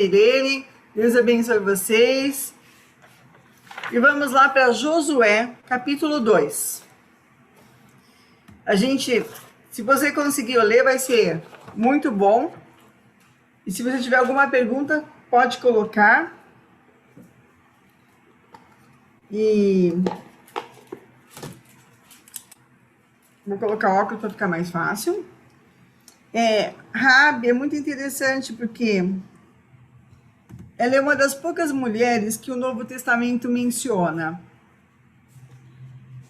Irene, Deus abençoe vocês. E vamos lá para Josué, capítulo 2. Se você conseguir ler, vai ser muito bom. E se você tiver alguma pergunta, pode colocar. E vou colocar óculos para ficar mais fácil. Raabe é muito interessante porque ela é uma das poucas mulheres que o Novo Testamento menciona.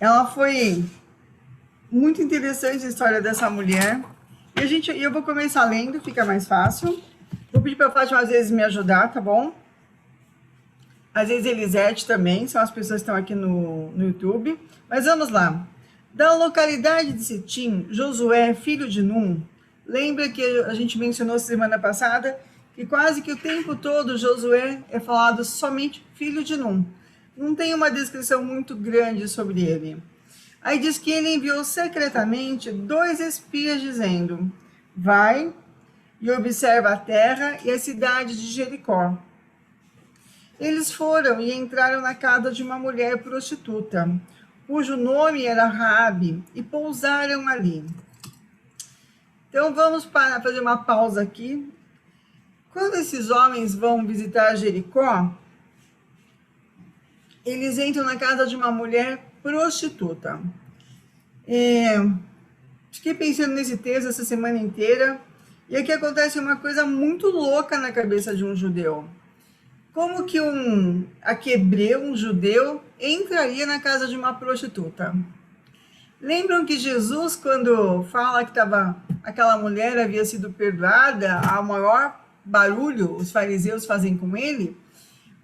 Ela foi muito interessante a história dessa mulher. E eu vou começar lendo, fica mais fácil. Vou pedir para a Fátima às vezes me ajudar, tá bom? Às vezes Elisete também, são as pessoas que estão aqui no YouTube. Mas vamos lá. Da localidade de Sitim, Josué, filho de Num, lembra que a gente mencionou semana passada que quase que o tempo todo Josué é falado somente filho de Num. Não tem uma descrição muito grande sobre ele. Aí diz que ele enviou secretamente 2 espias dizendo: vai e observa a terra e a cidade de Jericó. Eles foram e entraram na casa de uma mulher prostituta, cujo nome era Raabe, e pousaram ali. Então vamos fazer uma pausa aqui. Quando esses homens vão visitar Jericó, eles entram na casa de uma mulher prostituta. Fiquei pensando nesse texto essa semana inteira, e aqui acontece uma coisa muito louca na cabeça de um judeu. Como que um aquebreu, um judeu, entraria na casa de uma prostituta? Lembram que Jesus, quando fala que aquela mulher havia sido perdoada, a maior barulho os fariseus fazem com ele?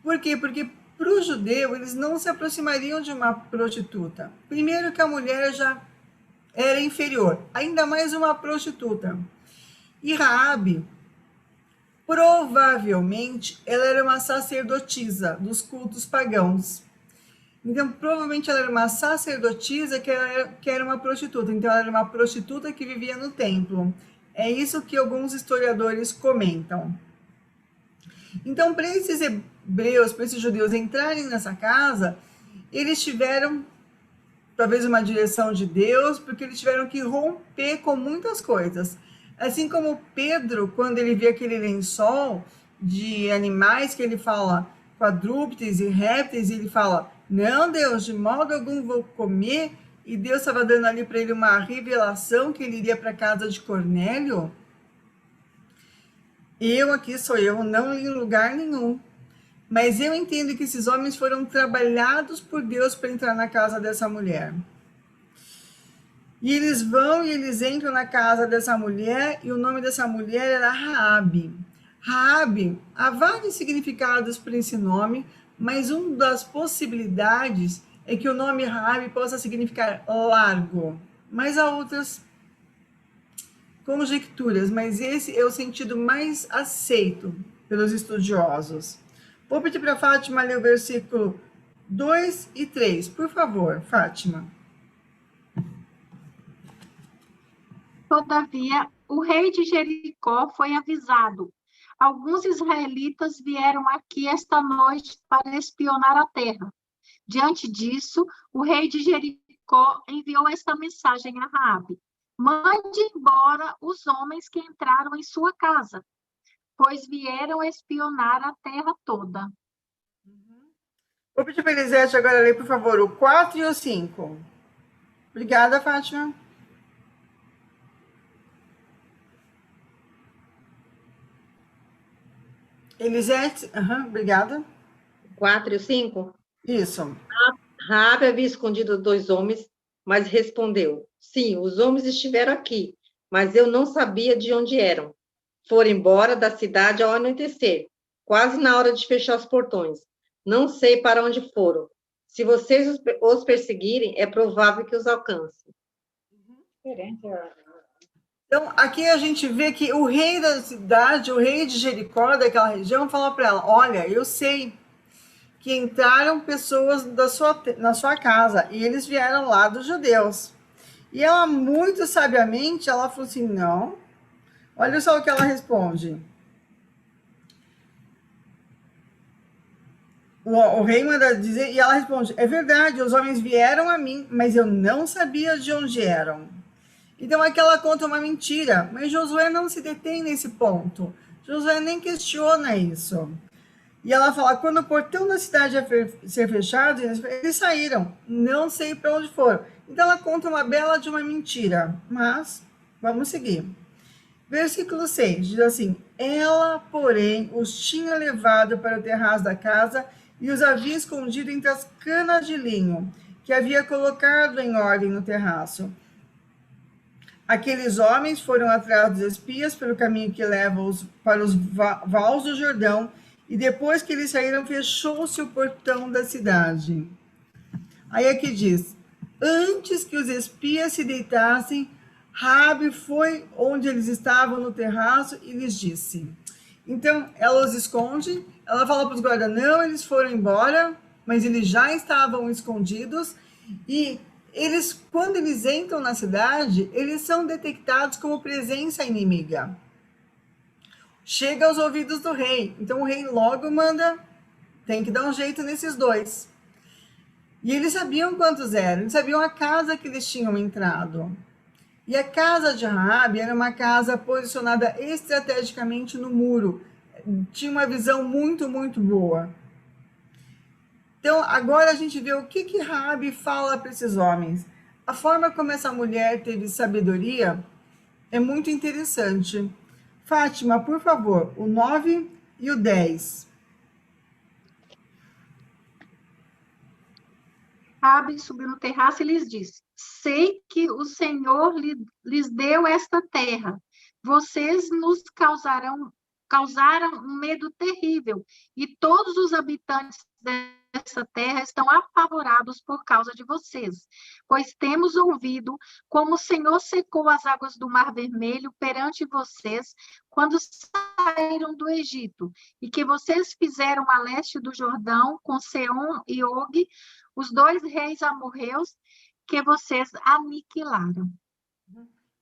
Por quê? Porque para o judeu, eles não se aproximariam de uma prostituta. Primeiro que a mulher já era inferior, ainda mais uma prostituta. E Raabe, provavelmente, ela era uma sacerdotisa dos cultos pagãos. Então, provavelmente ela era uma sacerdotisa que era uma prostituta. Então, ela era uma prostituta que vivia no templo. É isso que alguns historiadores comentam. Então, para esses hebreus, para esses judeus entrarem nessa casa, eles tiveram talvez uma direção de Deus, porque eles tiveram que romper com muitas coisas. Assim como Pedro, quando ele vê aquele lençol de animais que ele fala quadrúpedes e répteis, ele fala: não, Deus, de modo algum vou comer. E Deus estava dando ali para ele uma revelação que ele iria para a casa de Cornélio. Aqui sou eu, não li em lugar nenhum. Mas eu entendo que esses homens foram trabalhados por Deus para entrar na casa dessa mulher. E eles vão e eles entram na casa dessa mulher, e o nome dessa mulher era Raabe. Raabe, há vários significados para esse nome, mas uma das possibilidades é que o nome Raabe possa significar largo. Mas há outras conjecturas, mas esse é o sentido mais aceito pelos estudiosos. Vou pedir para a Fátima ler o versículo 2 e 3. Por favor, Fátima. Todavia, o rei de Jericó foi avisado. Alguns israelitas vieram aqui esta noite para espionar a terra. Diante disso, o rei de Jericó enviou esta mensagem a Raabe: mande embora os homens que entraram em sua casa, pois vieram espionar a terra toda. Vou pedir para a Elisete agora ler, por favor, o 4 e o 5. Obrigada, Fátima. Elisete, obrigada. 4 e o 5? Isso. Raabe havia escondido 2 homens, mas respondeu: sim, os homens estiveram aqui, mas eu não sabia de onde eram. Foram embora da cidade ao anoitecer, quase na hora de fechar os portões. Não sei para onde foram. Se vocês os perseguirem, é provável que os alcancem. Então, aqui a gente vê que o rei da cidade, o rei de Jericó, daquela região, falou para ela: olha, eu sei que entraram pessoas na sua casa, e eles vieram lá dos judeus. E ela, muito sabiamente, ela falou assim: não. Olha só o que ela responde. o rei manda dizer, e ela responde, é verdade, os homens vieram a mim, mas eu não sabia de onde eram. Então aqui ela conta uma mentira, mas Josué não se detém nesse ponto. Josué nem questiona isso. E ela fala, quando o portão da cidade ia ser fechado, eles saíram, não sei para onde foram. Então ela conta uma bela de uma mentira, mas vamos seguir. Versículo 6 diz assim, ela, porém, os tinha levado para o terraço da casa e os havia escondido entre as canas de linho, que havia colocado em ordem no terraço. Aqueles homens foram atrás dos espias pelo caminho que leva para os vales do Jordão, e depois que eles saíram, fechou-se o portão da cidade. Aí aqui diz, antes que os espias se deitassem, Raabe foi onde eles estavam no terraço e lhes disse. Então, ela os esconde, ela fala para os guardas, não, eles foram embora, mas eles já estavam escondidos, e eles, quando eles entram na cidade, eles são detectados como presença inimiga. Chega aos ouvidos do rei. Então o rei logo manda, tem que dar um jeito nesses dois. E eles sabiam quantos eram, eles sabiam a casa que eles tinham entrado. E a casa de Raabe era uma casa posicionada estrategicamente no muro. Tinha uma visão muito, muito boa. Então, agora a gente vê o que Raabe fala para esses homens. A forma como essa mulher teve sabedoria é muito interessante. Fátima, por favor, o 9 e o 10. Raabe subiu no terraço e lhes disse, sei que o Senhor lhes deu esta terra. Vocês nos causaram um medo terrível, e todos os habitantes dessa terra estão apavorados por causa de vocês, pois temos ouvido como o Senhor secou as águas do Mar Vermelho perante vocês quando saíram do Egito, e que vocês fizeram a leste do Jordão com Seom e Og, os dois reis amorreus que vocês aniquilaram.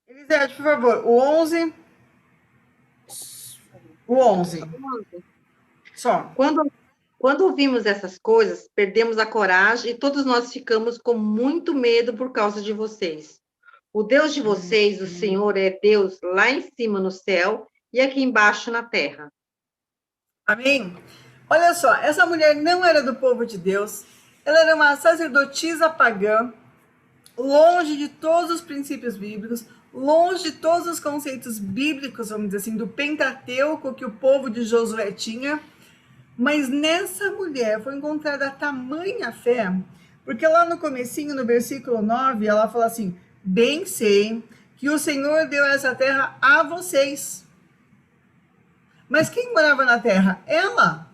Elisete, por favor, o 11. O 11. Só. Quando ouvimos essas coisas, perdemos a coragem e todos nós ficamos com muito medo por causa de vocês. O Deus de vocês, o Senhor, é Deus lá em cima no céu e aqui embaixo na terra. Amém? Olha só, essa mulher não era do povo de Deus, ela era uma sacerdotisa pagã, longe de todos os princípios bíblicos, longe de todos os conceitos bíblicos, vamos dizer assim, do Pentateuco que o povo de Josué tinha, mas nessa mulher foi encontrada tamanha fé, porque lá no comecinho, no versículo 9, ela fala assim, bem sei que o Senhor deu essa terra a vocês. Mas quem morava na terra? Ela.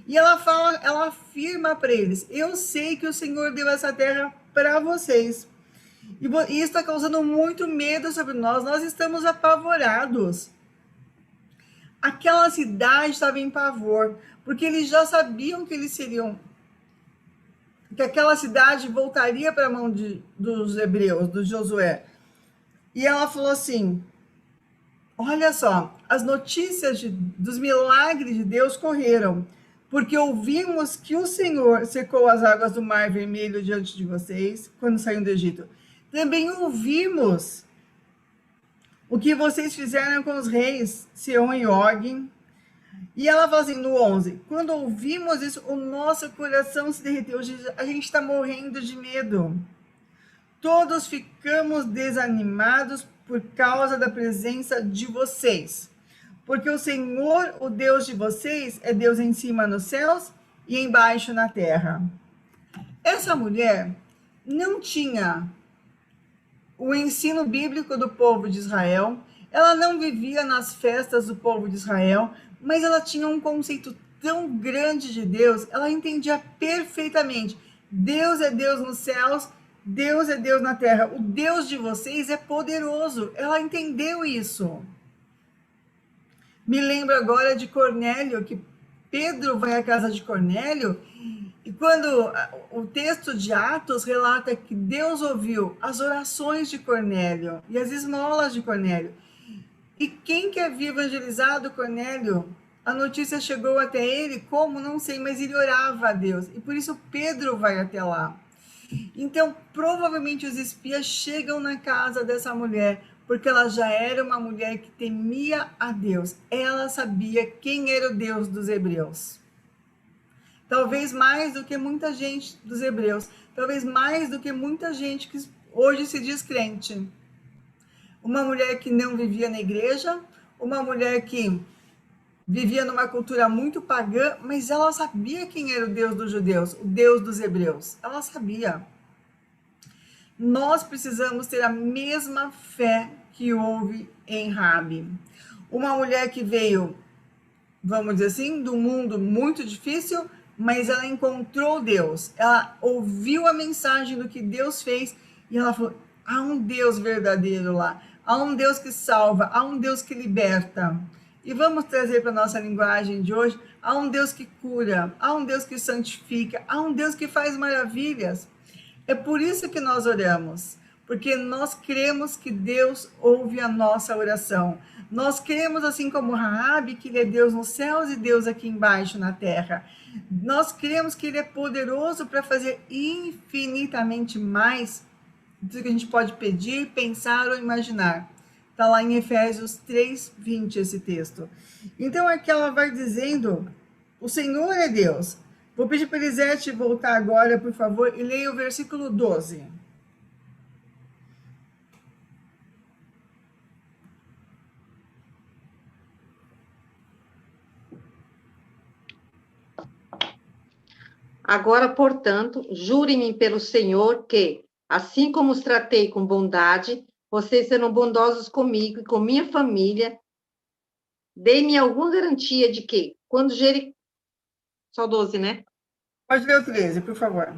E ela fala, ela afirma para eles, eu sei que o Senhor deu essa terra para vocês. E isso está causando muito medo sobre nós estamos apavorados. Aquela cidade estava em pavor, porque eles já sabiam que eles seriam, que aquela cidade voltaria para a mão dos hebreus, do Josué. E ela falou assim, olha só, as notícias dos milagres de Deus correram, porque ouvimos que o Senhor secou as águas do Mar Vermelho diante de vocês, quando saíram do Egito. Também ouvimos o que vocês fizeram com os reis, Seom e Og. E ela fala assim, no 11, quando ouvimos isso, o nosso coração se derreteu. A gente está morrendo de medo. Todos ficamos desanimados por causa da presença de vocês. Porque o Senhor, o Deus de vocês, é Deus em cima nos céus e embaixo na terra. Essa mulher não tinha o ensino bíblico do povo de Israel, ela não vivia nas festas do povo de Israel, mas ela tinha um conceito tão grande de Deus, ela entendia perfeitamente. Deus é Deus nos céus, Deus é Deus na terra. O Deus de vocês é poderoso. Ela entendeu isso. Me lembro agora de Cornélio, que Pedro vai à casa de Cornélio, e quando o texto de Atos relata que Deus ouviu as orações de Cornélio e as esmolas de Cornélio. E quem que havia evangelizado Cornélio? A notícia chegou até ele, como? Não sei, mas ele orava a Deus. E por isso Pedro vai até lá. Então, provavelmente os espias chegam na casa dessa mulher, porque ela já era uma mulher que temia a Deus. Ela sabia quem era o Deus dos hebreus. Talvez mais do que muita gente dos hebreus. Talvez mais do que muita gente que hoje se diz crente. Uma mulher que não vivia na igreja, uma mulher que vivia numa cultura muito pagã, mas ela sabia quem era o Deus dos judeus, o Deus dos hebreus. Ela sabia. Nós precisamos ter a mesma fé que houve em Raabe. Uma mulher que veio, vamos dizer assim, de um mundo muito difícil, mas ela encontrou Deus. Ela ouviu a mensagem do que Deus fez e ela falou: há um Deus verdadeiro lá, há um Deus que salva, há um Deus que liberta. E vamos trazer para a nossa linguagem de hoje: há um Deus que cura, há um Deus que santifica, há um Deus que faz maravilhas. É por isso que nós oramos, porque nós cremos que Deus ouve a nossa oração. Nós cremos, assim como Raabe, que Ele é Deus nos céus e Deus aqui embaixo na terra. Nós cremos que Ele é poderoso para fazer infinitamente mais do que a gente pode pedir, pensar ou imaginar. Está lá em Efésios 3:20 esse texto. Então aqui ela vai dizendo: o Senhor é Deus. Vou pedir para Elisete voltar agora, por favor, e leia o versículo 12. Agora, portanto, jurem-me pelo Senhor que, assim como os tratei com bondade, vocês serão bondosos comigo e com minha família. Dê-me alguma garantia de que, quando Jericó... Só 12, né? Pode ler o 13, por favor.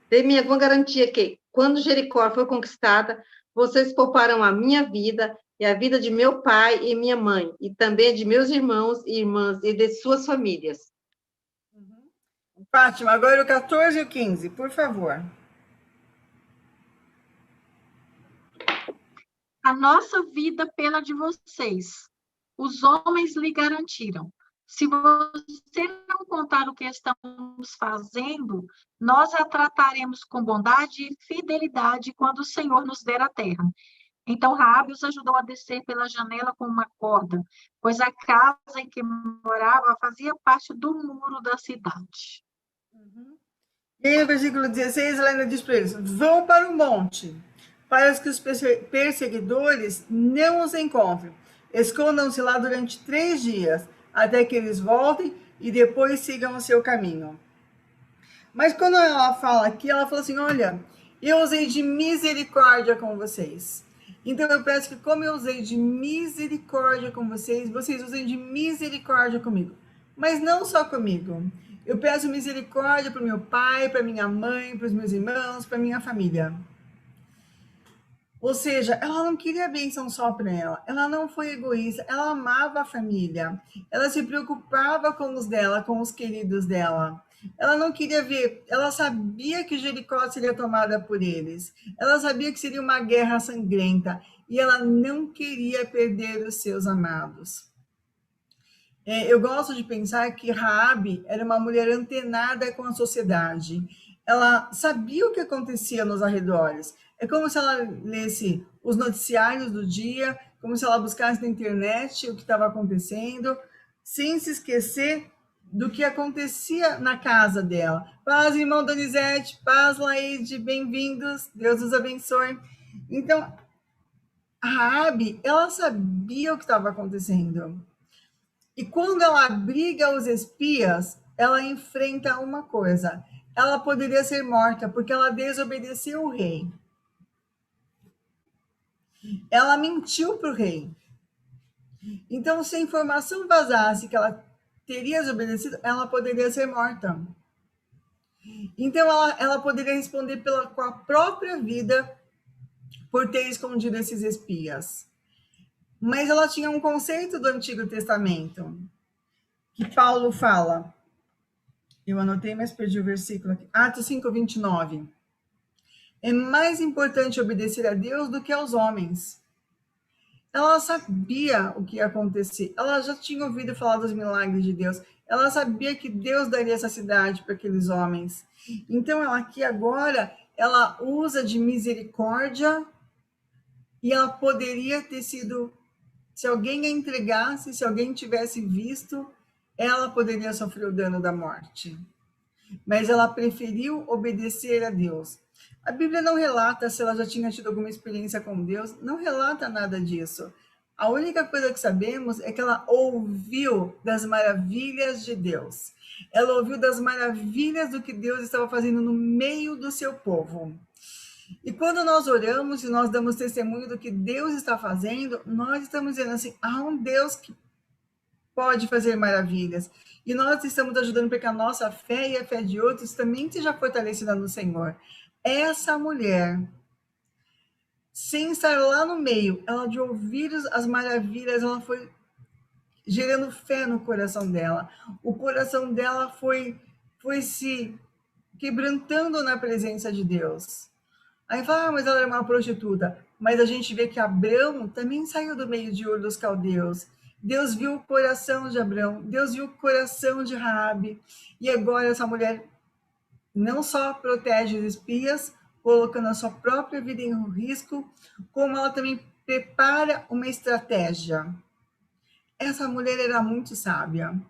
Dê-me alguma garantia que, quando Jericó for conquistada, vocês pouparão a minha vida e a vida de meu pai e minha mãe, e também de meus irmãos e irmãs e de suas famílias. Fátima, agora o 14 e o 15, por favor. A nossa vida pela de vocês. Os homens lhe garantiram. Se você não contar o que estamos fazendo, nós a trataremos com bondade e fidelidade quando o Senhor nos der a terra. Então Raabe os ajudou a descer pela janela com uma corda, pois a casa em que morava fazia parte do muro da cidade. E aí no versículo 16, ela ainda diz para eles: vão para o monte, para que os perseguidores não os encontrem. Escondam-se lá durante 3 dias, até que eles voltem e depois sigam o seu caminho. Mas quando ela fala aqui, ela fala assim: olha, eu usei de misericórdia com vocês. Então eu peço que, como eu usei de misericórdia com vocês, vocês usem de misericórdia comigo. Mas não só comigo. Eu peço misericórdia para o meu pai, para minha mãe, para os meus irmãos, para minha família. Ou seja, ela não queria bênção só para ela. Ela não foi egoísta. Ela amava a família. Ela se preocupava com os dela, com os queridos dela. Ela não queria ver. Ela sabia que Jericó seria tomada por eles. Ela sabia que seria uma guerra sangrenta. E ela não queria perder os seus amados. Eu gosto de pensar que Raabe era uma mulher antenada com a sociedade. Ela sabia o que acontecia nos arredores. É como se ela lesse os noticiários do dia, como se ela buscasse na internet o que estava acontecendo, sem se esquecer do que acontecia na casa dela. Paz, irmão Donizete, paz, Laide, bem-vindos, Deus os abençoe. Então, a Raabe, ela sabia o que estava acontecendo. E quando ela abriga os espias, ela enfrenta uma coisa. Ela poderia ser morta, porque ela desobedeceu o rei. Ela mentiu para o rei. Então, se a informação vazasse que ela teria desobedecido, ela poderia ser morta. Então, ela poderia responder com a própria vida por ter escondido esses espias. Mas ela tinha um conceito do Antigo Testamento, que Paulo fala. Eu anotei, mas perdi o versículo aqui. Atos 5:29. É mais importante obedecer a Deus do que aos homens. Ela sabia o que ia acontecer. Ela já tinha ouvido falar dos milagres de Deus. Ela sabia que Deus daria essa cidade para aqueles homens. Então, ela aqui agora, ela usa de misericórdia e ela poderia ter sido, se alguém a entregasse, se alguém tivesse visto, ela poderia sofrer o dano da morte. Mas ela preferiu obedecer a Deus. A Bíblia não relata se ela já tinha tido alguma experiência com Deus, não relata nada disso. A única coisa que sabemos é que ela ouviu das maravilhas de Deus. Ela ouviu das maravilhas do que Deus estava fazendo no meio do seu povo. E quando nós oramos e nós damos testemunho do que Deus está fazendo, nós estamos dizendo assim, há um Deus que pode fazer maravilhas. E nós estamos ajudando para que a nossa fé e a fé de outros também seja fortalecida no Senhor. Essa mulher, sem estar lá no meio, ela de ouvir as maravilhas, ela foi gerando fé no coração dela. O coração dela foi se quebrantando na presença de Deus. Aí fala, mas ela era uma prostituta. Mas a gente vê que Abrão também saiu do meio de Ur dos Caldeus. Deus viu o coração de Abrão, Deus viu o coração de Raabe. E agora essa mulher não só protege os espias, colocando a sua própria vida em risco, como ela também prepara uma estratégia. Essa mulher era muito sábia.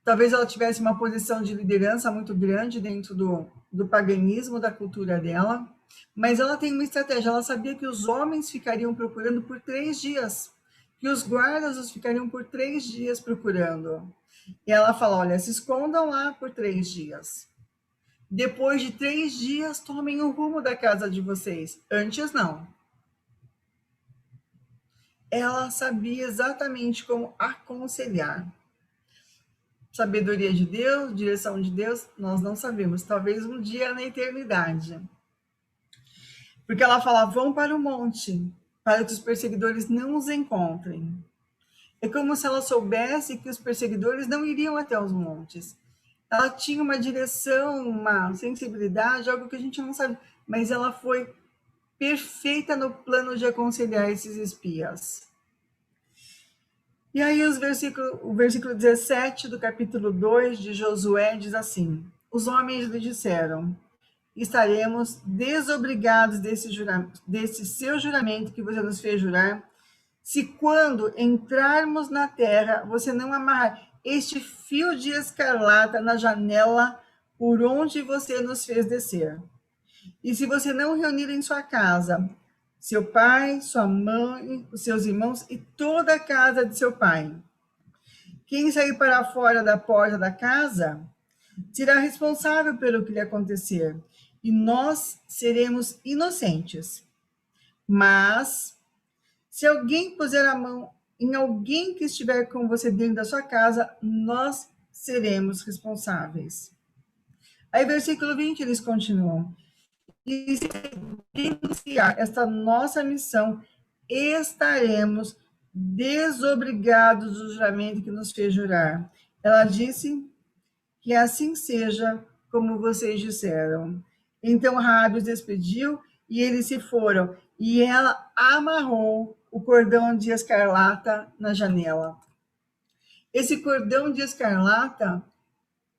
Talvez ela tivesse uma posição de liderança muito grande dentro do paganismo, da cultura dela, mas ela tem uma estratégia. Ela sabia que os homens ficariam procurando por 3 dias, que os guardas os ficariam por 3 dias procurando. E ela fala, olha, se escondam lá por 3 dias. Depois de 3 dias, tomem o rumo da casa de vocês. Antes, não. Ela sabia exatamente como aconselhar. Sabedoria de Deus, direção de Deus, nós não sabemos. Talvez um dia na eternidade. Porque ela fala, vão para o monte, para que os perseguidores não os encontrem. É como se ela soubesse que os perseguidores não iriam até os montes. Ela tinha uma direção, uma sensibilidade, algo que a gente não sabe. Mas ela foi perfeita no plano de aconselhar esses espias. E aí o versículo 17 do capítulo 2 de Josué diz assim, os homens lhe disseram, estaremos desobrigados desse seu juramento que você nos fez jurar, se quando entrarmos na terra, você não amarrar este fio de escarlata na janela por onde você nos fez descer. E se você não reunir em sua casa seu pai, sua mãe, os seus irmãos e toda a casa de seu pai. Quem sair para fora da porta da casa será responsável pelo que lhe acontecer, e nós seremos inocentes. Mas, se alguém puser a mão em alguém que estiver com você dentro da sua casa, nós seremos responsáveis. Aí, versículo 20, eles continuam. E se denunciar esta nossa missão, estaremos desobrigados do juramento que nos fez jurar. Ela disse que assim seja como vocês disseram. Então Raabe os despediu e eles se foram. E ela amarrou o cordão de escarlata na janela. Esse cordão de escarlata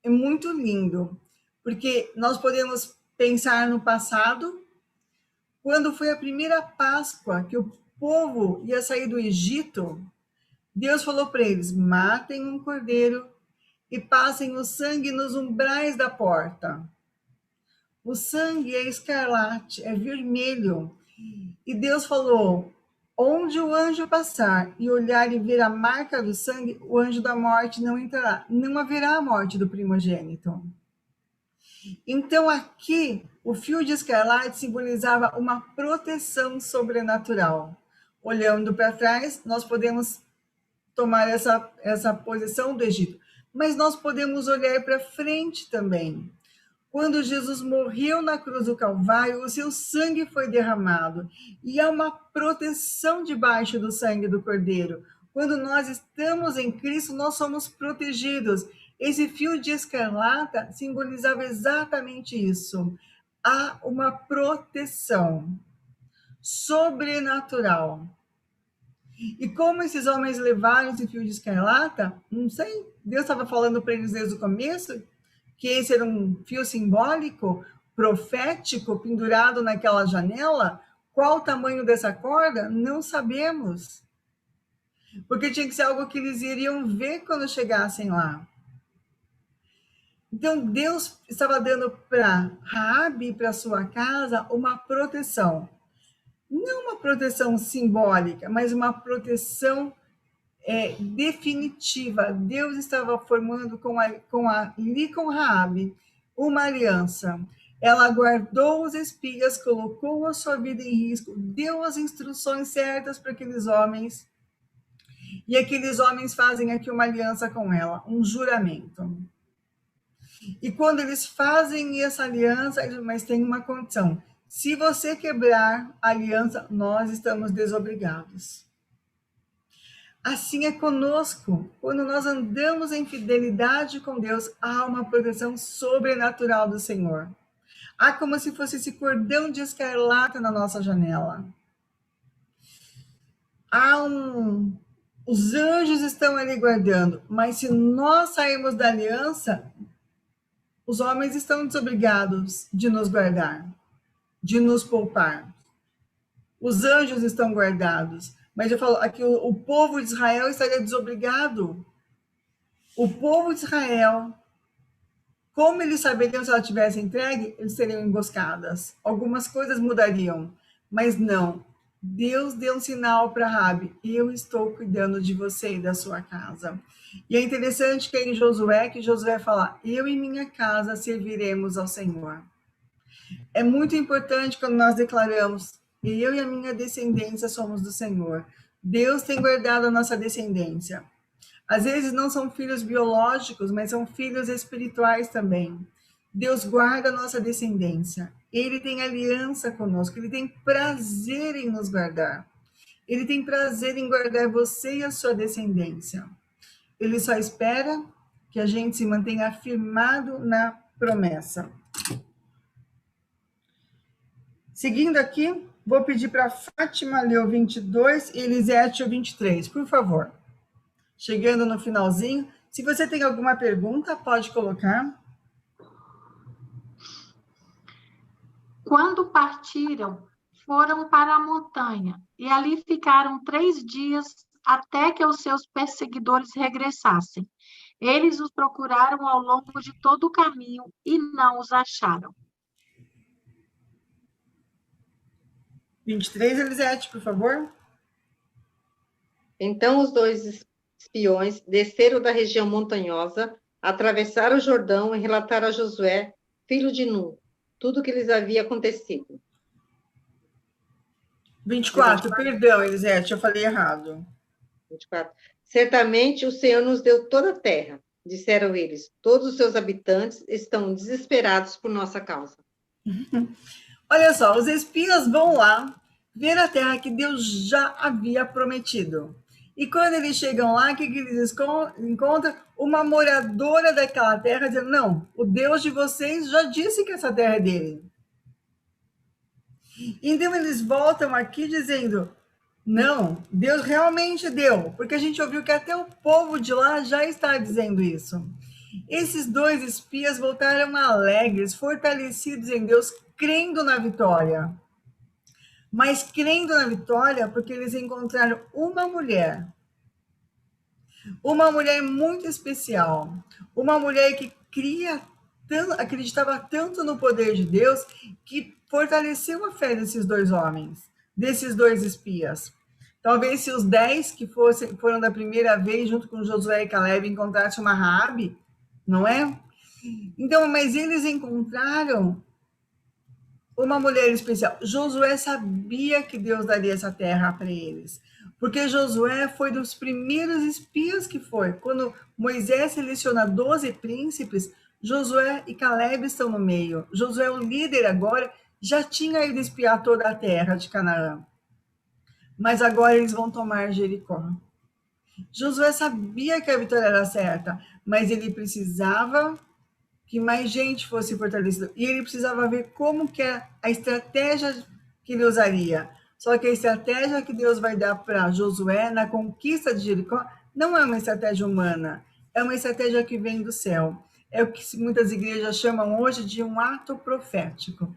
é muito lindo, porque nós podemos pensar no passado, quando foi a primeira Páscoa que o povo ia sair do Egito, Deus falou para eles, matem um cordeiro e passem o sangue nos umbrais da porta. O sangue é escarlate, é vermelho. E Deus falou, onde o anjo passar e olhar e ver a marca do sangue, o anjo da morte não entrará. Não haverá a morte do primogênito. Então, aqui, o fio de escarlate simbolizava uma proteção sobrenatural. Olhando para trás, nós podemos tomar essa posição do Egito, mas nós podemos olhar para frente também. Quando Jesus morreu na cruz do Calvário, o seu sangue foi derramado, e há uma proteção debaixo do sangue do Cordeiro. Quando nós estamos em Cristo, nós somos protegidos. Esse fio de escarlata simbolizava exatamente isso. Há uma proteção sobrenatural. E como esses homens levaram esse fio de escarlata, não sei, Deus estava falando para eles desde o começo que esse era um fio simbólico, profético, pendurado naquela janela. Qual o tamanho dessa corda? Não sabemos. Porque tinha que ser algo que eles iriam ver quando chegassem lá. Então, Deus estava dando para Raabe e para sua casa uma proteção. Não uma proteção simbólica, mas uma proteção definitiva. Deus estava formando com Raabe uma aliança. Ela guardou os espias, colocou a sua vida em risco, deu as instruções certas para aqueles homens, e aqueles homens fazem aqui uma aliança com ela, um juramento. E quando eles fazem essa aliança, mas tem uma condição: se você quebrar a aliança, nós estamos desobrigados. Assim é conosco. Quando nós andamos em fidelidade com Deus, há uma proteção sobrenatural do Senhor. Há como se fosse esse cordão de escarlata na nossa janela. Os anjos estão ali guardando, mas se nós sairmos da aliança, os homens estão desobrigados de nos guardar, de nos poupar. Os anjos estão guardados, mas eu falo aqui, o povo de Israel estaria desobrigado. O povo de Israel, como eles saberiam se ela tivesse entregue, eles seriam emboscadas. Algumas coisas mudariam, mas não. Deus deu um sinal para Raabe: eu estou cuidando de você e da sua casa. E é interessante que em Josué, fala: eu e minha casa serviremos ao Senhor. É muito importante quando nós declaramos: eu e a minha descendência somos do Senhor. Deus tem guardado a nossa descendência. Às vezes não são filhos biológicos, mas são filhos espirituais também. Deus guarda a nossa descendência. Ele tem aliança conosco. Ele tem prazer em nos guardar. Ele tem prazer em guardar você e a sua descendência. Ele só espera que a gente se mantenha firmado na promessa. Seguindo aqui, vou pedir para Fátima ler o 22 e Elisete o 23, por favor. Chegando no finalzinho, se você tem alguma pergunta, pode colocar. Quando partiram, foram para a montanha, e ali ficaram 3 dias até que os seus perseguidores regressassem. Eles os procuraram ao longo de todo o caminho e não os acharam. 23, Elisete, por favor. Então os 2 espiões desceram da região montanhosa, atravessaram o Jordão e relataram a Josué, filho de Nun, tudo o que lhes havia acontecido. 24, perdão, Elisete, eu falei errado. 24. Certamente o Senhor nos deu toda a terra, disseram eles. Todos os seus habitantes estão desesperados por nossa causa. Olha só, os espias vão lá ver a terra que Deus já havia prometido. E quando eles chegam lá, o que eles encontram? Uma moradora daquela terra dizendo: não, o Deus de vocês já disse que essa terra é dele. Então eles voltam aqui dizendo: não, Deus realmente deu, porque a gente ouviu que até o povo de lá já está dizendo isso. Esses 2 espias voltaram alegres, fortalecidos em Deus, crendo na vitória. Mas crendo na vitória porque eles encontraram uma mulher muito especial, uma mulher que acreditava tanto no poder de Deus, que fortaleceu a fé desses 2 homens, desses 2 espias. Talvez se os 10 que foram da primeira vez, junto com Josué e Caleb, encontrassem uma Raabe, não é? Então, mas eles encontraram uma mulher especial. Josué sabia que Deus daria essa terra para eles, porque Josué foi dos primeiros espias que foi. Quando Moisés seleciona 12 príncipes, Josué e Caleb estão no meio. Josué, o líder agora, já tinha ido espiar toda a terra de Canaã. Mas agora eles vão tomar Jericó. Josué sabia que a vitória era certa, mas ele precisava que mais gente fosse fortalecida. E ele precisava ver como que é a estratégia que ele usaria. Só que a estratégia que Deus vai dar para Josué na conquista de Jericó não é uma estratégia humana, é uma estratégia que vem do céu. É o que muitas igrejas chamam hoje de um ato profético.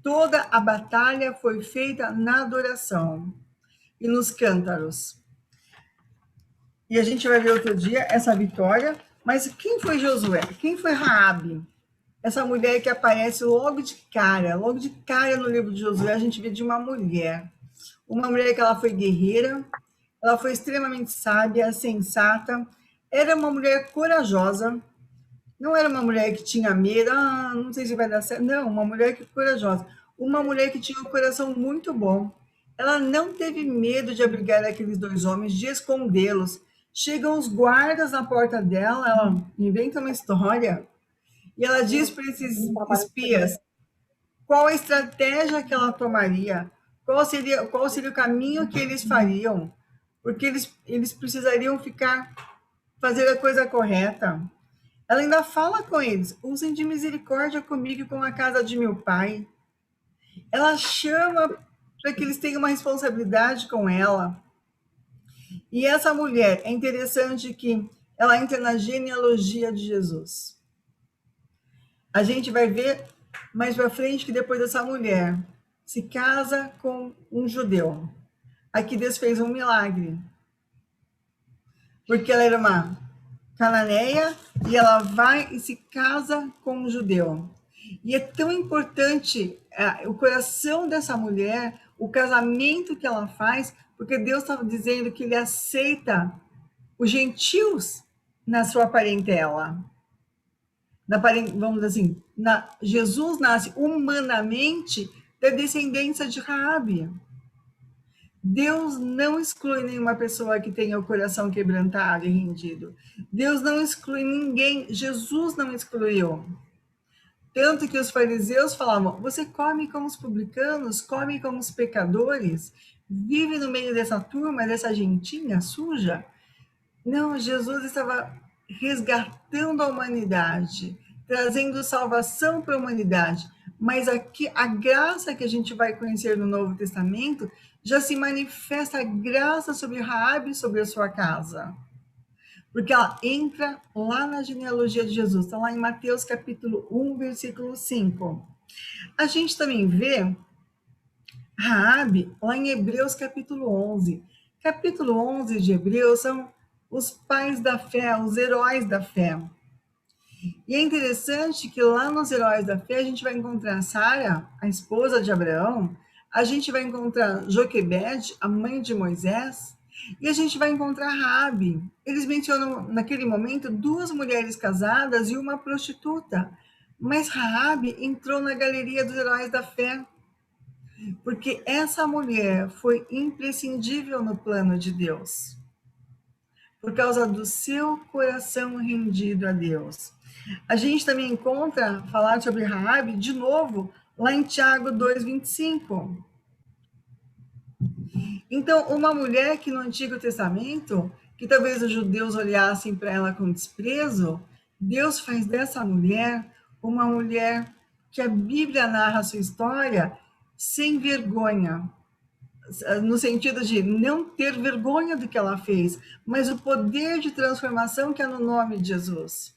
Toda a batalha foi feita na adoração e nos cântaros. E a gente vai ver outro dia essa vitória. Mas quem foi Josué? Quem foi Raabe? Essa mulher que aparece logo de cara no livro de Josué, a gente vê de uma mulher que ela foi guerreira, ela foi extremamente sábia, sensata, era uma mulher corajosa, não era uma mulher que tinha medo, não sei se vai dar certo, não, uma mulher que corajosa, uma mulher que tinha um coração muito bom, ela não teve medo de abrigar aqueles dois homens, de escondê-los, chegam os guardas na porta dela, ela inventa uma história, e ela diz para esses espias qual a estratégia que ela tomaria, qual seria o caminho que eles fariam, porque eles precisariam fazer a coisa correta. Ela ainda fala com eles, usem de misericórdia comigo e com a casa de meu pai. Ela chama para que eles tenham uma responsabilidade com ela. E essa mulher, é interessante que ela entra na genealogia de Jesus. A gente vai ver mais para frente que depois dessa mulher se casa com um judeu. Aqui Deus fez um milagre. Porque ela era uma cananeia e ela vai e se casa com um judeu. E é tão importante o coração dessa mulher, o casamento que ela faz, porque Deus estava dizendo que ele aceita os gentios na sua parentela. Vamos dizer assim, Jesus nasce humanamente da descendência de Raabe. Deus não exclui nenhuma pessoa que tenha o coração quebrantado e rendido. Deus não exclui ninguém. Jesus não excluiu. Tanto que os fariseus falavam, você come como os publicanos, come como os pecadores, vive no meio dessa turma, dessa gentinha suja. Não, Jesus estava resgatando a humanidade, trazendo salvação para a humanidade. Mas aqui, a graça que a gente vai conhecer no Novo Testamento, já se manifesta a graça sobre Raabe e sobre a sua casa. Porque ela entra lá na genealogia de Jesus, está lá em Mateus capítulo 1, versículo 5. A gente também vê Raabe lá em Hebreus capítulo 11. Capítulo 11 de Hebreus são os pais da fé, os heróis da fé. E é interessante que lá nos heróis da fé a gente vai encontrar Sara, a esposa de Abraão, a gente vai encontrar Joquebede, a mãe de Moisés, e a gente vai encontrar Raabe. Eles mencionam naquele momento 2 mulheres casadas e uma prostituta, mas Raabe entrou na galeria dos heróis da fé, porque essa mulher foi imprescindível no plano de Deus, por causa do seu coração rendido a Deus. A gente também encontra, falar sobre Raabe, de novo, lá em Tiago 2:25. Então, uma mulher que no Antigo Testamento, que talvez os judeus olhassem para ela com desprezo, Deus faz dessa mulher uma mulher que a Bíblia narra a sua história sem vergonha, no sentido de não ter vergonha do que ela fez, mas o poder de transformação que é no nome de Jesus.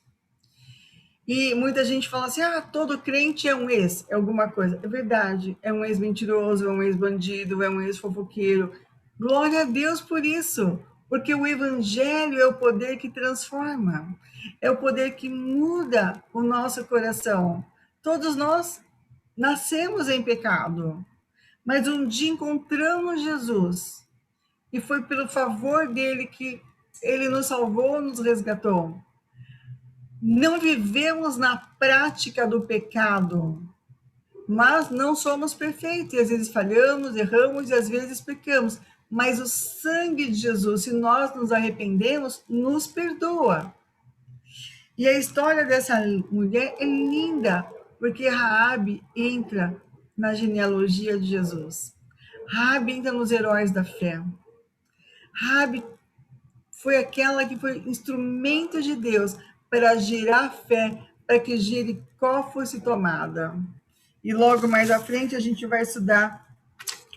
E muita gente fala assim, todo crente é um ex, é alguma coisa. É verdade, é um ex-mentiroso, é um ex-bandido, é um ex-fofoqueiro. Glória a Deus por isso, porque o evangelho é o poder que transforma, é o poder que muda o nosso coração. Todos nós nascemos em pecado, mas um dia encontramos Jesus, e foi pelo favor dele que ele nos salvou, nos resgatou. Não vivemos na prática do pecado, mas não somos perfeitos, e às vezes falhamos, erramos, e às vezes pecamos, mas o sangue de Jesus, se nós nos arrependemos, nos perdoa. E a história dessa mulher é linda, porque Raabe entra na genealogia de Jesus. Raabe entra nos heróis da fé. Raabe foi aquela que foi instrumento de Deus para gerar fé, para que Jericó fosse tomada. E logo mais à frente a gente vai estudar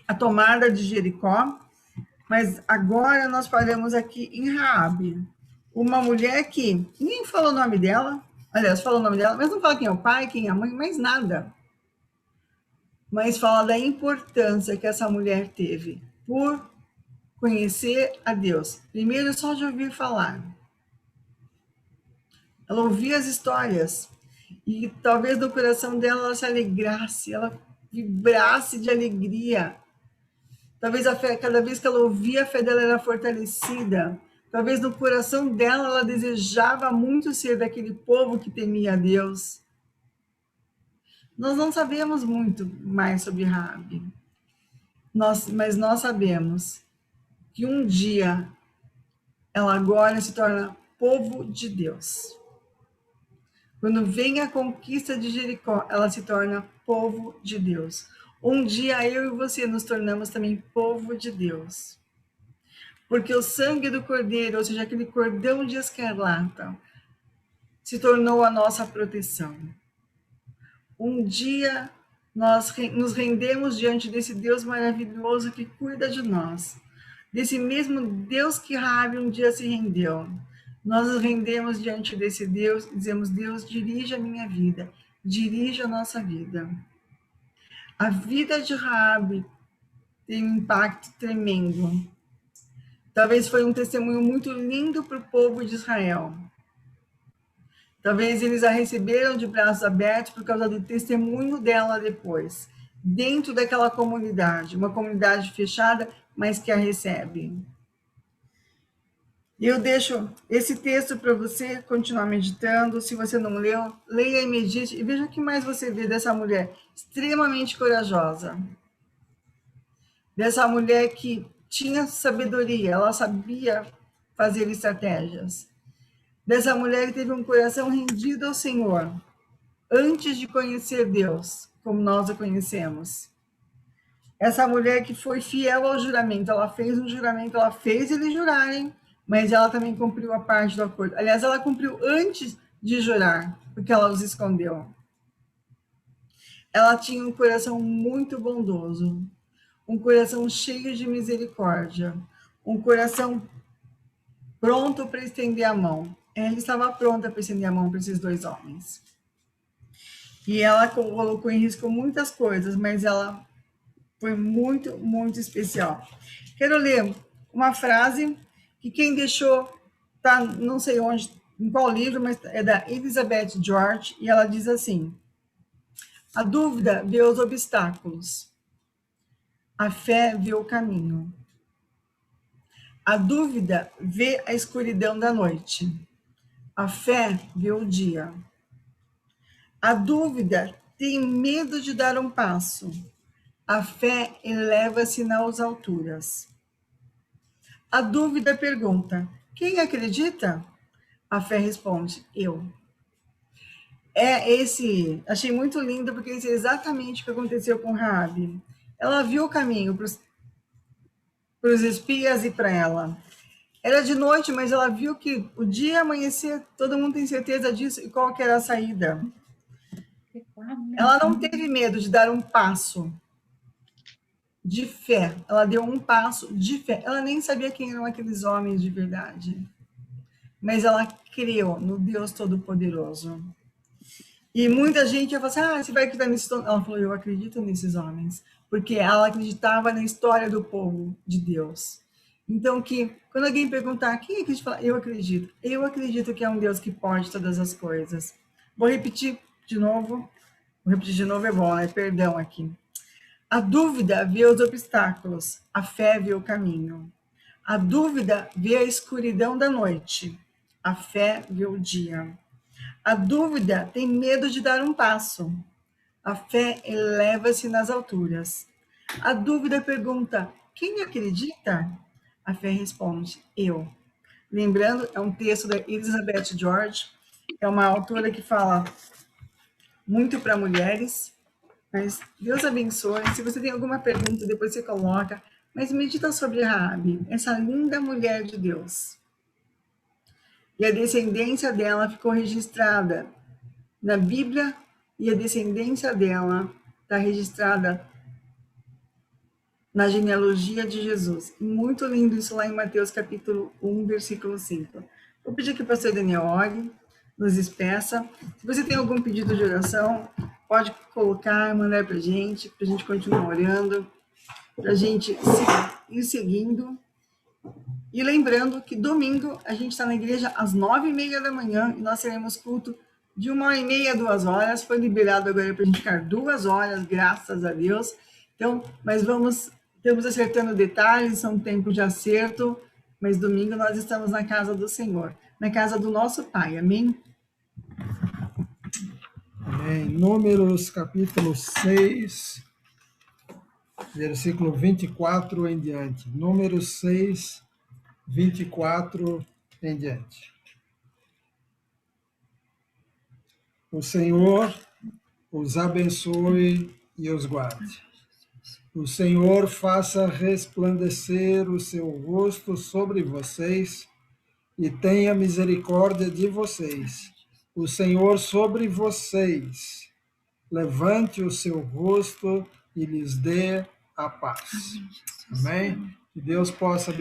a tomada de Jericó, mas agora nós paramos aqui em Raabe, uma mulher que ninguém falou o nome dela, aliás, falou o nome dela, mas não fala quem é o pai, quem é a mãe, mais nada. Mas fala da importância que essa mulher teve por conhecer a Deus. Primeiro, só de ouvir falar. Ela ouvia as histórias e talvez no coração dela ela se alegrasse, ela vibrasse de alegria. Talvez a fé, cada vez que ela ouvia, a fé dela era fortalecida. Talvez no coração dela ela desejava muito ser daquele povo que temia a Deus. Nós não sabemos muito mais sobre Raabe, mas nós sabemos que um dia ela agora se torna povo de Deus. Quando vem a conquista de Jericó, ela se torna povo de Deus. Um dia eu e você nos tornamos também povo de Deus. Porque o sangue do cordeiro, ou seja, aquele cordão de escarlata, se tornou a nossa proteção. Um dia nós nos rendemos diante desse Deus maravilhoso que cuida de nós. Desse mesmo Deus que Raabe um dia se rendeu. Nós nos rendemos diante desse Deus e dizemos: Deus, dirige a minha vida, dirige a nossa vida. A vida de Raabe tem um impacto tremendo. Talvez foi um testemunho muito lindo para o povo de Israel. Talvez eles a receberam de braços abertos por causa do testemunho dela depois, dentro daquela comunidade, uma comunidade fechada, mas que a recebe. E eu deixo esse texto para você continuar meditando. Se você não leu, leia e medite e veja o que mais você vê dessa mulher extremamente corajosa. Dessa mulher que tinha sabedoria, ela sabia fazer estratégias. Dessa mulher que teve um coração rendido ao Senhor, antes de conhecer Deus, como nós o conhecemos. Essa mulher que foi fiel ao juramento, ela fez um juramento, ela fez eles jurarem, mas ela também cumpriu a parte do acordo. Aliás, ela cumpriu antes de jurar, porque ela os escondeu. Ela tinha um coração muito bondoso, um coração cheio de misericórdia, um coração pronto para estender a mão. Ela estava pronta para estender a mão para esses dois homens. E ela colocou em risco muitas coisas, mas ela foi muito, muito especial. Quero ler uma frase que quem deixou, tá, não sei onde, em qual livro, mas é da Elizabeth George, e ela diz assim: a dúvida vê os obstáculos, a fé vê o caminho. A dúvida vê a escuridão da noite, a fé vê o dia. A dúvida tem medo de dar um passo, a fé eleva-se nas alturas. A dúvida pergunta: quem acredita? A fé responde: eu. Achei muito lindo, porque isso é exatamente o que aconteceu com Raabe. Ela viu o caminho para os espias e para ela. Era de noite, mas ela viu que o dia ia amanhecer, todo mundo tem certeza disso, e qual que era a saída. Ela não teve medo de dar um passo de fé. Ela deu um passo de fé. Ela nem sabia quem eram aqueles homens de verdade. Mas ela creu no Deus Todo-Poderoso. E muita gente ia falar assim: você vai acreditar nesses homens? Ela falou: eu acredito nesses homens. Porque ela acreditava na história do povo de Deus. Então, quando alguém perguntar, quem acredita? Eu acredito. Eu acredito que é um Deus que pode todas as coisas. Vou repetir de novo. É bom, né? Perdão aqui. A dúvida vê os obstáculos, a fé vê o caminho. A dúvida vê a escuridão da noite, a fé vê o dia. A dúvida tem medo de dar um passo, a fé eleva-se nas alturas. A dúvida pergunta: quem acredita? A fé responde: eu. Lembrando, é um texto da Elizabeth George, é uma autora que fala muito para mulheres. Mas Deus abençoe. Se você tem alguma pergunta, depois você coloca. Mas medita sobre Raabe, essa linda mulher de Deus. E a descendência dela ficou registrada na Bíblia, e a descendência dela está registrada na genealogia de Jesus. Muito lindo isso lá em Mateus capítulo 1, versículo 5. Vou pedir que o pastor Daniel ore, nos despeça. Se você tem algum pedido de oração, pode colocar, mandar para a gente continuar orando, para a gente ir seguindo. E lembrando que domingo a gente está na igreja às 9h30 da manhã e nós teremos culto de 1h30 a 2h. Foi liberado agora para a gente ficar 2 horas, graças a Deus. Então, mas estamos acertando detalhes, são tempo de acerto, mas domingo nós estamos na casa do Senhor, na casa do nosso Pai, amém? Amém. Números capítulo 6, versículo 24 em diante. Números 6, 24 em diante. O Senhor os abençoe e os guarde. O Senhor faça resplandecer o seu rosto sobre vocês e tenha misericórdia de vocês. O Senhor sobre vocês levante o seu rosto e lhes dê a paz. Amém? Que Deus possa abençoar.